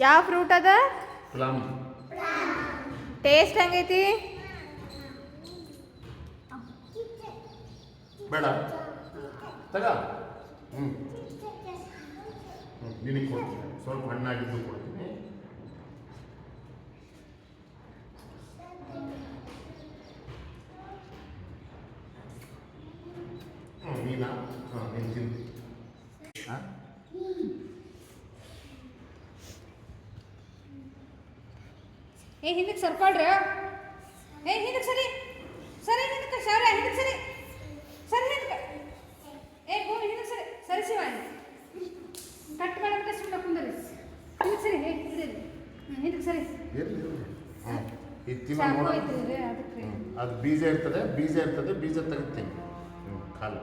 ಯಾವ ಫ್ರೂಟ್ ಅದ? Plum. Taste ಹೆಂಗೈತಿ? ಬೇಡ ತಗ. ನಿನಗೆ ಕೊಡ್ತೀನಿ, ಸ್ವಲ್ಪ ಹಣ್ಣಾಗಿದ್ದು ಕೊಡ್ತೀನಿ. ನೀನಾ? ನೀನು ತಿಂದು. ಹಾಂ, ಏ ಹಿಂದಕ್ಕೆ ಸರ್ಕೊಳ್ರಿ. ಏ ಹಿಂದಕ್ಕೆ ಸರಿ ಸರಿ, ಹಿಂದಕ್ಕೆ ಶೌರ್ಯ, ಹಿಂದಕ್ಕೆ ಸರಿ ಸರಿ, ಹಿಂದಕ್ಕೆ. ಏ ಭೂಮಿ ಹಿಂದಕ್ಕೆ ಸರಿ ಸರಿ. ಶಿವ ಕಟ್ ಮಾಡಕ್ಕೆ ಸುಮ್ಮನೆ ಕುಂದರಿ. ಹಿಂದಕ್ಕೆ ಸರಿ. ಏ ಹಿಂದಕ್ಕೆ ಸರಿ. ಹಾಂ, ಇದು ತಿನ್ನೋ. ಅದಕ್ಕೆ ಅದು ಬೀಜ ಇರ್ತದೆ, ಬೀಜ ತೆಗಿತೀನಿ. ಕಾಲು